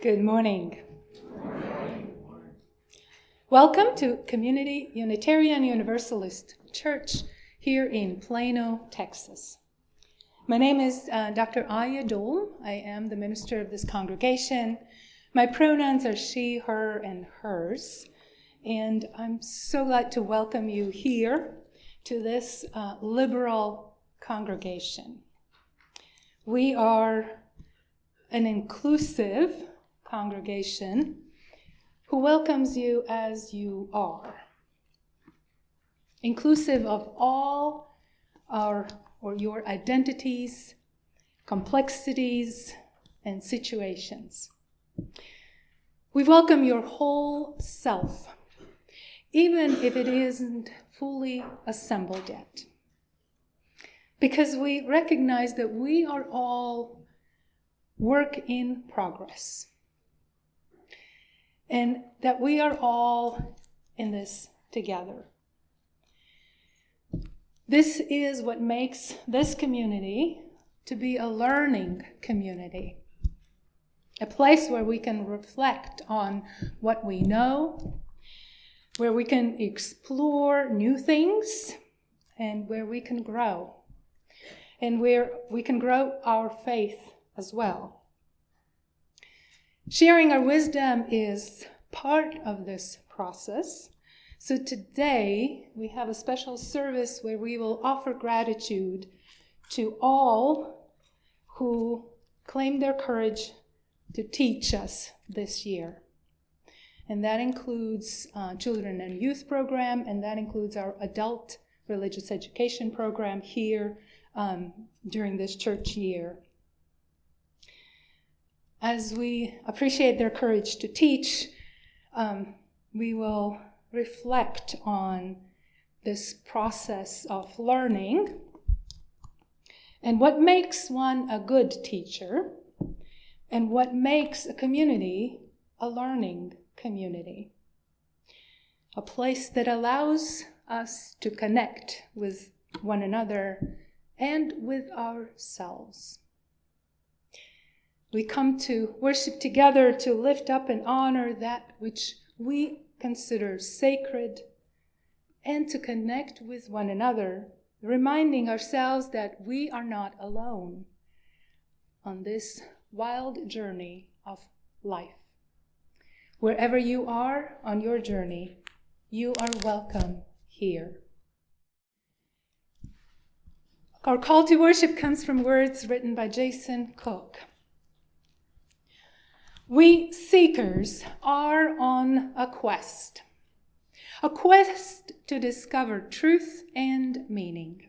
Good morning. Welcome to Community Unitarian Universalist Church here in Plano, Texas. My name is Dr. Aija Duelm. I am the minister of this congregation. My pronouns are she, her, and hers. And I'm so glad to welcome you here to this liberal congregation. We are an inclusive congregation who welcomes you as you are, inclusive of all your identities, complexities, and situations. We welcome your whole self, even if it isn't fully assembled yet, because we recognize that we are all work in progress, and that we are all in this together. This is what makes this community to be a learning community, a place where we can reflect on what we know, where we can explore new things, and where we can grow, and where we can grow our faith as well. Sharing our wisdom is part of this process. So today we have a special service where we will offer gratitude to all who claimed their courage to teach us this year. And that includes children and youth program, and that includes our adult religious education program here during this church year. As we appreciate their courage to teach, we will reflect on this process of learning and what makes one a good teacher and what makes a community a learning community, a place that allows us to connect with one another and with ourselves. We come to worship together to lift up and honor that which we consider sacred and to connect with one another, reminding ourselves that we are not alone on this wild journey of life. Wherever you are on your journey, you are welcome here. Our call to worship comes from words written by Jason Cook. We seekers are on a quest to discover truth and meaning.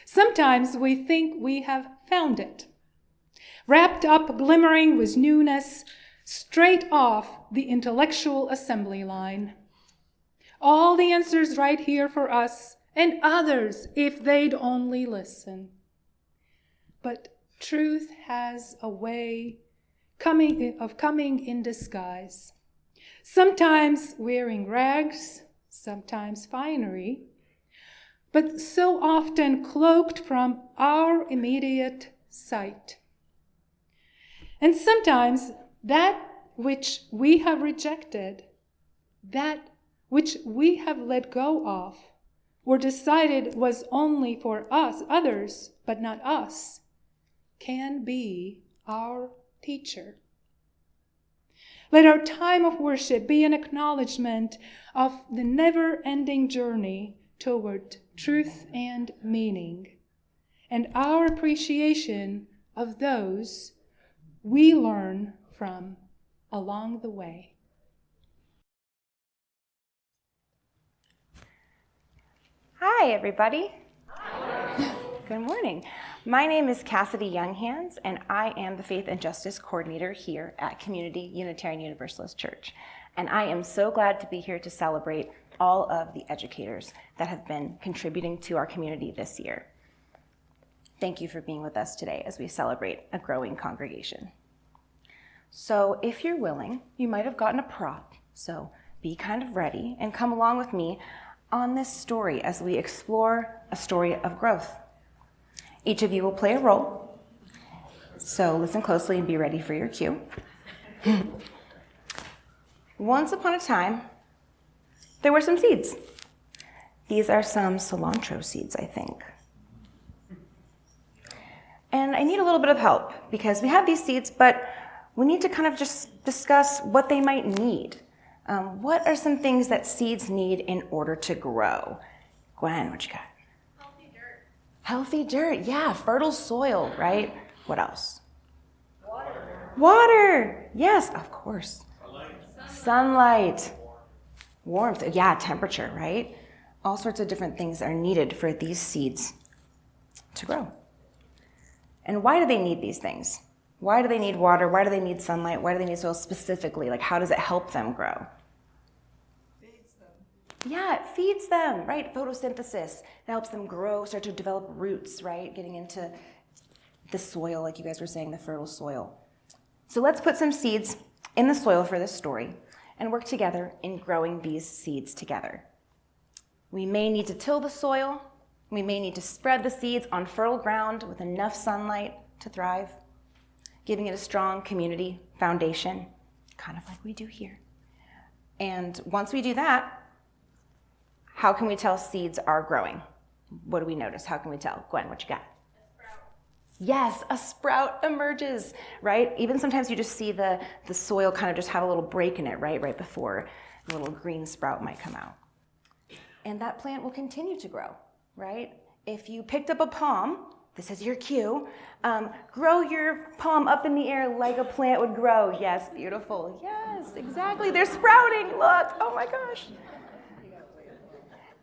Sometimes we think we have found it, wrapped up glimmering with newness, straight off the intellectual assembly line. All the answers right here for us and others if they'd only listen. But truth has a way of coming in disguise, sometimes wearing rags, sometimes finery, but so often cloaked from our immediate sight. And sometimes that which we have rejected, that which we have let go of, or decided was only for us, others, but not us, can be our teacher. Let our time of worship be an acknowledgement of the never-ending journey toward truth and meaning, and our appreciation of those we learn from along the way. Hi, everybody. Good morning. My name is Cassidy Younghans, and I am the Faith and Justice Coordinator here at Community Unitarian Universalist Church. And I am so glad to be here to celebrate all of the educators that have been contributing to our community this year. Thank you for being with us today as we celebrate a growing congregation. So if you're willing, you might have gotten a prop, so be kind of ready and come along with me on this story as we explore a story of growth. Each of you will play a role, so listen closely and be ready for your cue. Once upon a time, there were some seeds. These are some cilantro seeds, I think. And I need a little bit of help because we have these seeds, but we need to kind of just discuss what they might need. What are some things that seeds need in order to grow? Gwen, what you got? Healthy dirt. Healthy dirt, yeah, fertile soil, right? What else? Water. Water, yes, of course. Sunlight. Warmth, yeah, temperature, right? All sorts of different things are needed for these seeds to grow. And why do they need these things? Why do they need water? Why do they need sunlight? Why do they need soil specifically? Like, how does it help them grow? Feeds them. Yeah, it feeds them, right? Photosynthesis. It helps them grow, start to develop roots, right? Getting into the soil, like you guys were saying, the fertile soil. So let's put some seeds in the soil for this story and work together in growing these seeds together. We may need to till the soil. We may need to spread the seeds on fertile ground with enough sunlight to thrive, giving it a strong community foundation, kind of like we do here. And once we do that, how can we tell seeds are growing? What do we notice? How can we tell? Gwen, what you got? Yes, a sprout emerges, right? Even sometimes you just see the soil kind of just have a little break in it, right before a little green sprout might come out. And that plant will continue to grow, right? If you picked up a palm, this is your cue, grow your palm up in the air like a plant would grow. Yes, beautiful. Yes, exactly. They're sprouting. Look. Oh my gosh.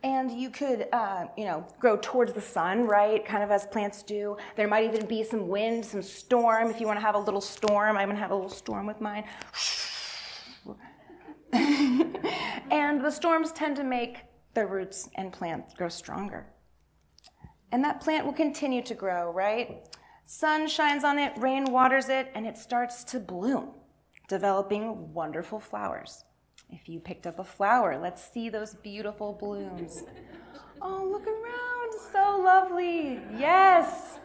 And you could, grow towards the sun, right? Kind of as plants do. There might even be some wind, some storm. If you want to have a little storm, I'm going to have a little storm with mine. And the storms tend to make the roots and plant grow stronger. And that plant will continue to grow, right? Sun shines on it, rain waters it, and it starts to bloom, developing wonderful flowers. If you picked up a flower, let's see those beautiful blooms. Oh, look around, so lovely. Yes,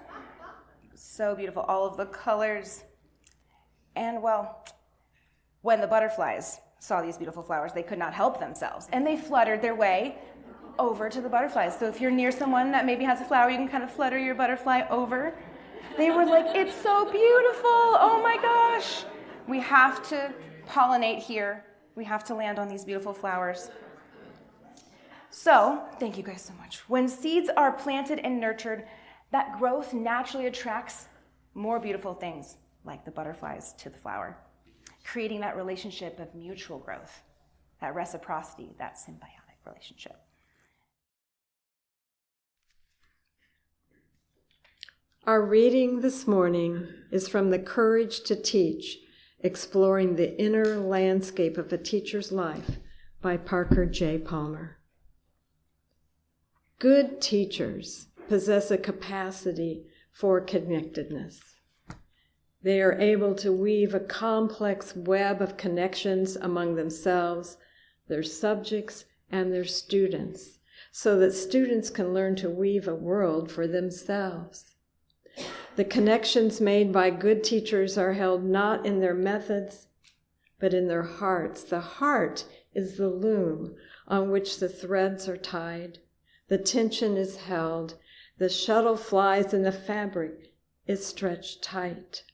so beautiful, all of the colors. And well, when the butterflies saw these beautiful flowers, they could not help themselves, and they fluttered their way over to the butterflies. So if you're near someone that maybe has a flower, you can kind of flutter your butterfly over. They were like, it's so beautiful, oh my gosh. We have to pollinate here. We have to land on these beautiful flowers. So, thank you guys so much. When seeds are planted and nurtured, that growth naturally attracts more beautiful things, like the butterflies to the flower, creating that relationship of mutual growth, that reciprocity, that symbiotic relationship. Our reading this morning is from The Courage to Teach, Exploring the Inner Landscape of a Teacher's Life by Parker J. Palmer. Good teachers possess a capacity for connectedness. They are able to weave a complex web of connections among themselves, their subjects, and their students, so that students can learn to weave a world for themselves. The connections made by good teachers are held not in their methods, but in their hearts. The heart is the loom on which the threads are tied. The tension is held. The shuttle flies and the fabric is stretched tight.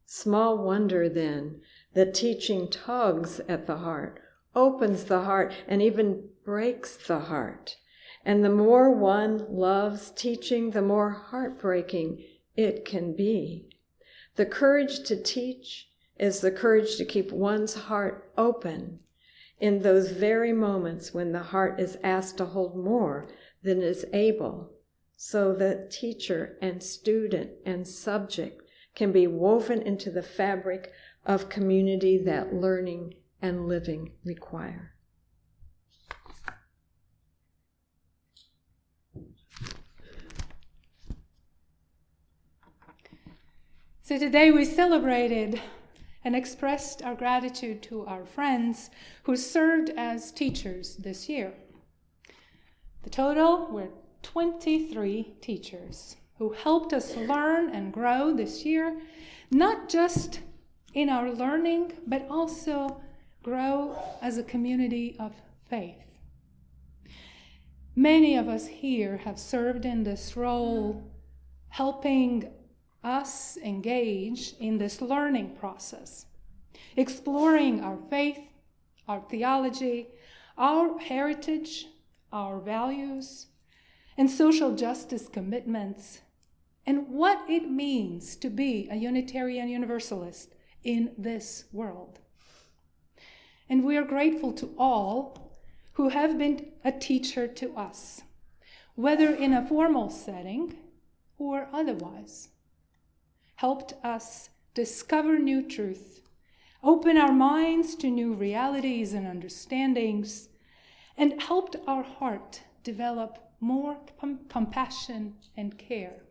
Small wonder, then, that teaching tugs at the heart, opens the heart, and even breaks the heart. And the more one loves teaching, the more heartbreaking it can be. The courage to teach is the courage to keep one's heart open in those very moments when the heart is asked to hold more than is able, so that teacher and student and subject can be woven into the fabric of community that learning and living require. So today we celebrated and expressed our gratitude to our friends who served as teachers this year. The total were 23 teachers who helped us learn and grow this year, not just in our learning, but also grow as a community of faith. Many of us here have served in this role, helping us engage in this learning process, exploring our faith, our theology, our heritage, our values, and social justice commitments, and what it means to be a Unitarian Universalist in this world. And we are grateful to all who have been a teacher to us, whether in a formal setting or otherwise, helped us discover new truth, open our minds to new realities and understandings, and helped our heart develop more compassion and care.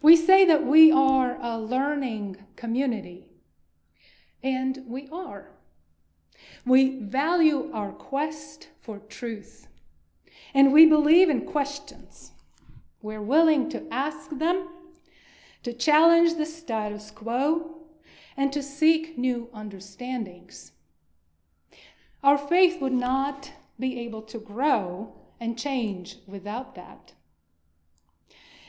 We say that we are a learning community, and we are. We value our quest for truth, and we believe in questions. We're willing to ask them, to challenge the status quo, and to seek new understandings. Our faith would not be able to grow and change without that.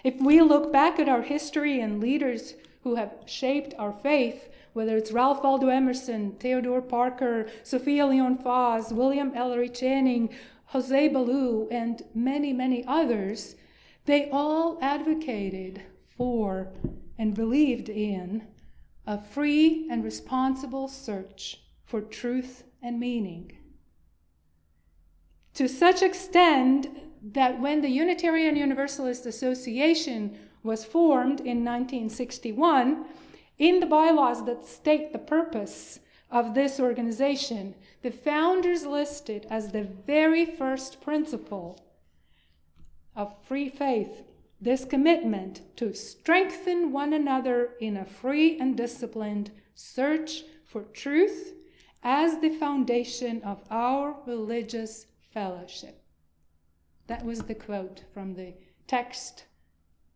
If we look back at our history and leaders who have shaped our faith, whether it's Ralph Waldo Emerson, Theodore Parker, Sophia Leon Faz, William Ellery Channing, Jose Ballou, and many, many others, they all advocated for and believed in a free and responsible search for truth and meaning. To such extent that when the Unitarian Universalist Association was formed in 1961, in the bylaws that state the purpose of this organization, the founders listed as the very first principle of free faith this commitment to strengthen one another in a free and disciplined search for truth as the foundation of our religious fellowship. That was the quote from the text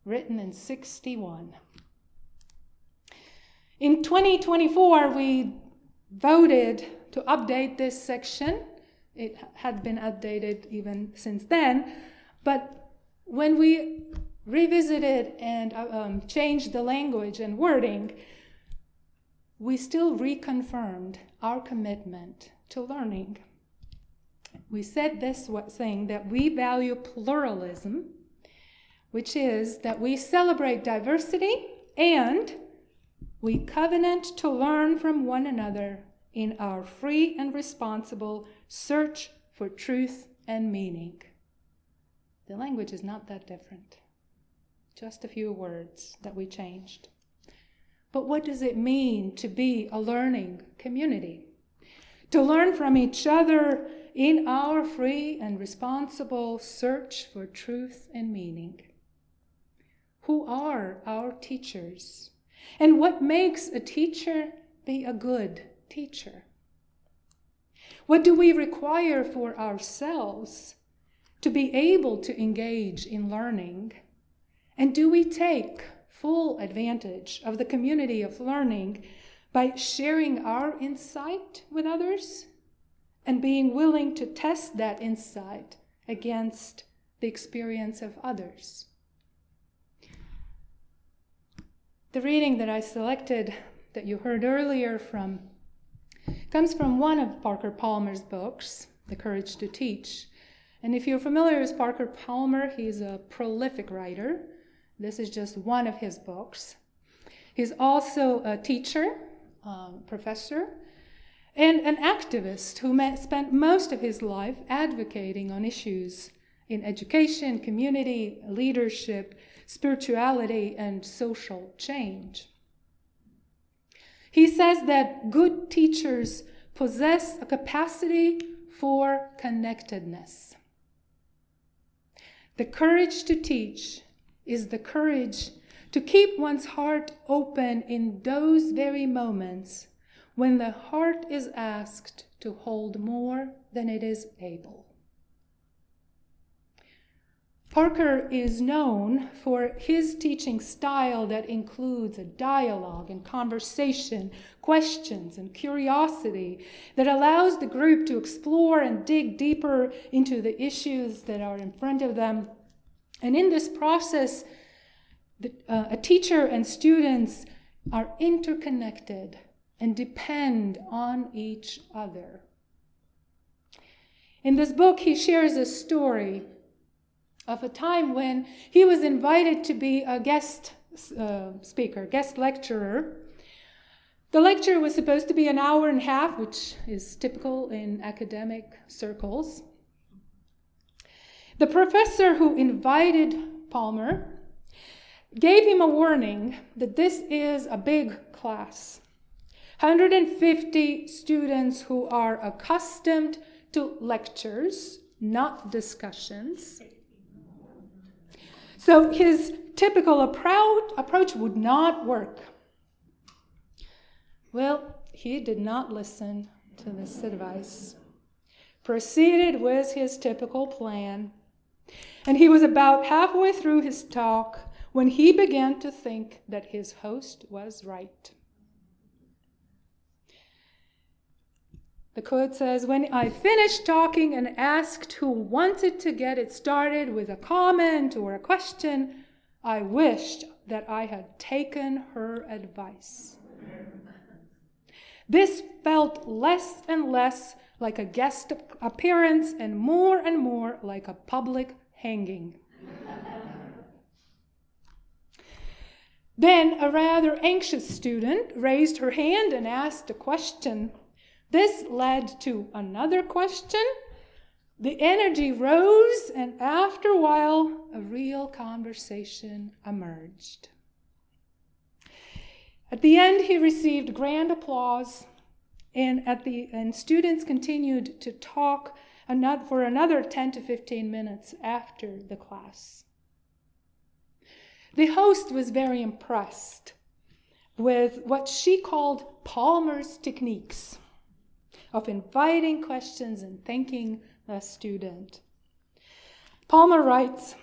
written in 61. In 2024, we voted to update this section. It had been updated even since then, but when we revisited and changed the language and wording, we still reconfirmed our commitment to learning. We said this saying that we value pluralism, which is that we celebrate diversity and we covenant to learn from one another in our free and responsible search for truth and meaning. The language is not that different. Just a few words that we changed. But what does it mean to be a learning community? To learn from each other in our free and responsible search for truth and meaning. Who are our teachers? And what makes a teacher be a good teacher? What do we require for ourselves to be able to engage in learning? And do we take full advantage of the community of learning by sharing our insight with others and being willing to test that insight against the experience of others? The reading that I selected that you heard earlier comes from one of Parker Palmer's books, The Courage to Teach. And if you're familiar with Parker Palmer, he's a prolific writer. This is just one of his books. He's also a teacher, professor, and an activist who spent most of his life advocating on issues in education, community, leadership, spirituality, and social change. He says that good teachers possess a capacity for connectedness. The courage to teach is the courage to keep one's heart open in those very moments when the heart is asked to hold more than it is able. Parker is known for his teaching style that includes a dialogue and conversation, questions and curiosity that allows the group to explore and dig deeper into the issues that are in front of them. And in this process, a teacher and students are interconnected and depend on each other. In this book, he shares a story of a time when he was invited to be a guest speaker, guest lecturer. The lecture was supposed to be an hour and a half, which is typical in academic circles. The professor who invited Palmer gave him a warning that this is a big class. 150 students who are accustomed to lectures, not discussions. So his typical approach would not work. Well, he did not listen to this advice. Proceeded with his typical plan. And he was about halfway through his talk when he began to think that his host was right. The quote says, "When I finished talking and asked who wanted to get it started with a comment or a question, I wished that I had taken her advice." This felt less and less like a guest appearance and more like a public hanging. Then a rather anxious student raised her hand and asked a question. This led to another question. The energy rose, and after a while, a real conversation emerged. At the end, he received grand applause, and students continued to talk for another 10 to 15 minutes after the class. The host was very impressed with what she called Palmer's techniques of inviting questions and thanking the student. Palmer writes,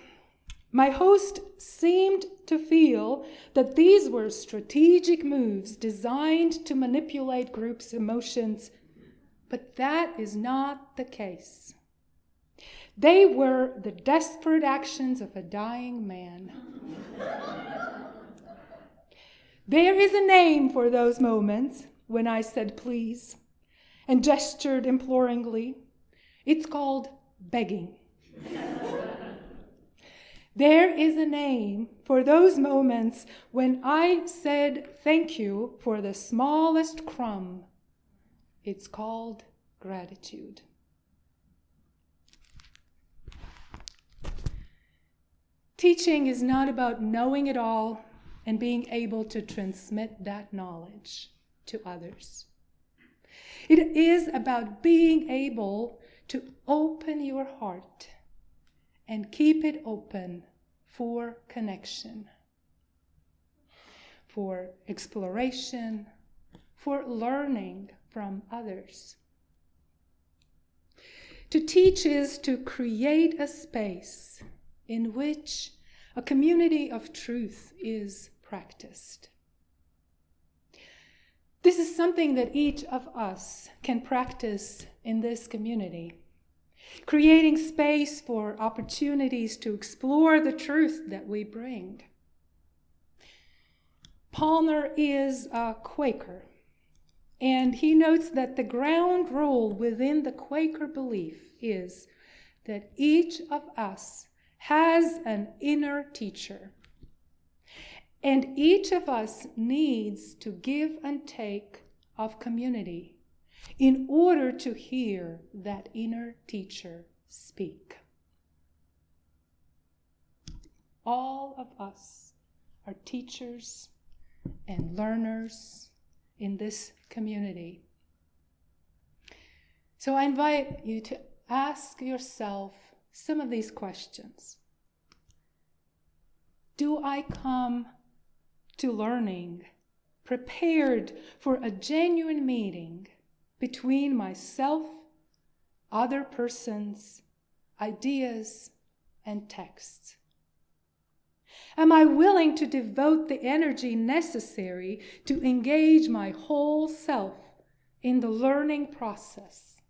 "My host seemed to feel that these were strategic moves designed to manipulate groups' emotions, but that is not the case. They were the desperate actions of a dying man. There is a name for those moments when I said please and gestured imploringly. It's called begging. There is a name for those moments when I said thank you for the smallest crumb. It's called gratitude." Teaching is not about knowing it all and being able to transmit that knowledge to others. It is about being able to open your heart and keep it open for connection, for exploration, for learning from others. To teach is to create a space in which a community of truth is practiced. This is something that each of us can practice in this community, creating space for opportunities to explore the truth that we bring. Palmer is a Quaker, and he notes that the ground rule within the Quaker belief is that each of us has an inner teacher, and each of us needs to give and take of community in order to hear that inner teacher speak. All of us are teachers and learners in this community. So I invite you to ask yourself some of these questions. Do I come to learning prepared for a genuine meeting between myself, other persons, ideas, and texts? Am I willing to devote the energy necessary to engage my whole self in the learning process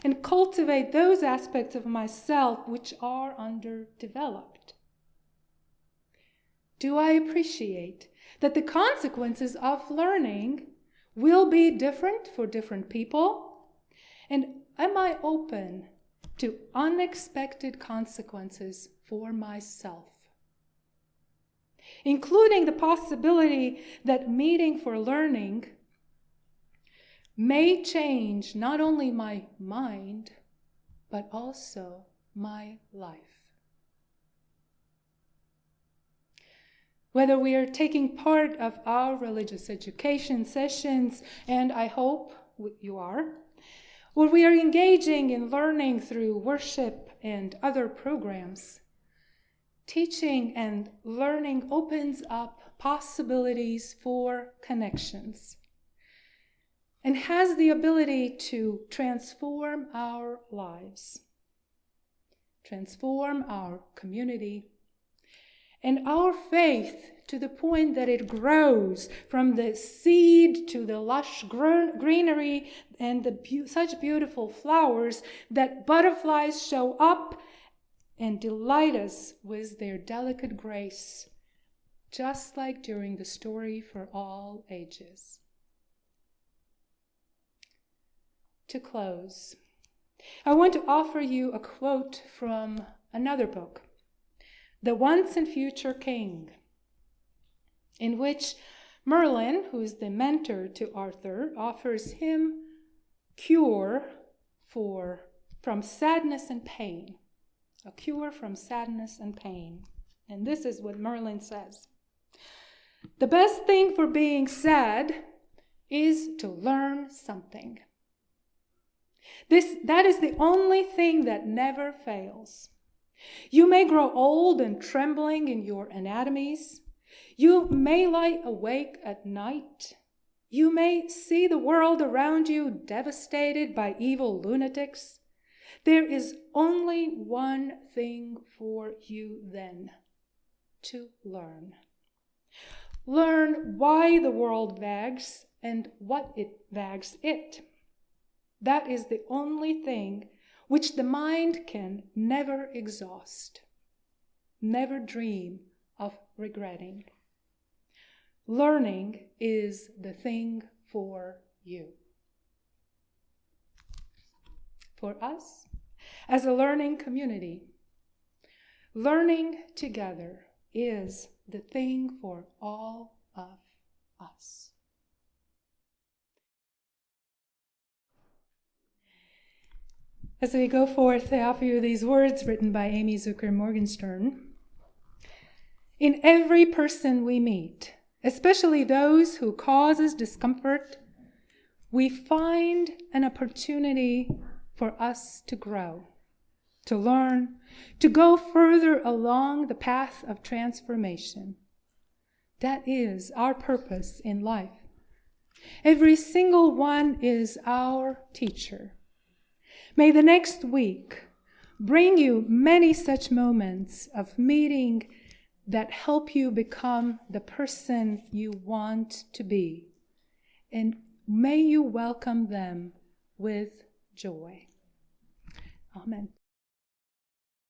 and cultivate those aspects of myself which are underdeveloped? Do I appreciate that the consequences of learning will be different for different people? And am I open to unexpected consequences for myself, including the possibility that meeting for learning may change not only my mind, but also my life? Whether we are taking part of our religious education sessions, and I hope you are, or we are engaging in learning through worship and other programs, teaching and learning opens up possibilities for connections and has the ability to transform our lives, transform our community, and our faith to the point that it grows from the seed to the lush greenery and such beautiful flowers that butterflies show up and delight us with their delicate grace, just like during the story for all ages. To close, I want to offer you a quote from another book, The Once and Future King, in which Merlin, who is the mentor to Arthur, offers him cure from sadness and pain. A cure from sadness and pain. And this is what Merlin says. The best thing for being sad is to learn something. That is the only thing that never fails. You may grow old and trembling in your anatomies. You may lie awake at night. You may see the world around you devastated by evil lunatics. There is only one thing for you then, to learn. Learn why the world vags and what it vags it. That is the only thing which the mind can never exhaust, never dream of regretting. Learning is the thing for you. For us, as a learning community, learning together is the thing for all of us. As we go forth, I offer you these words written by Amy Zucker Morgenstern. In every person we meet, especially those who cause us discomfort, we find an opportunity for us to grow, to learn, to go further along the path of transformation. That is our purpose in life. Every single one is our teacher. May the next week bring you many such moments of meeting that help you become the person you want to be. And may you welcome them with joy. Amen.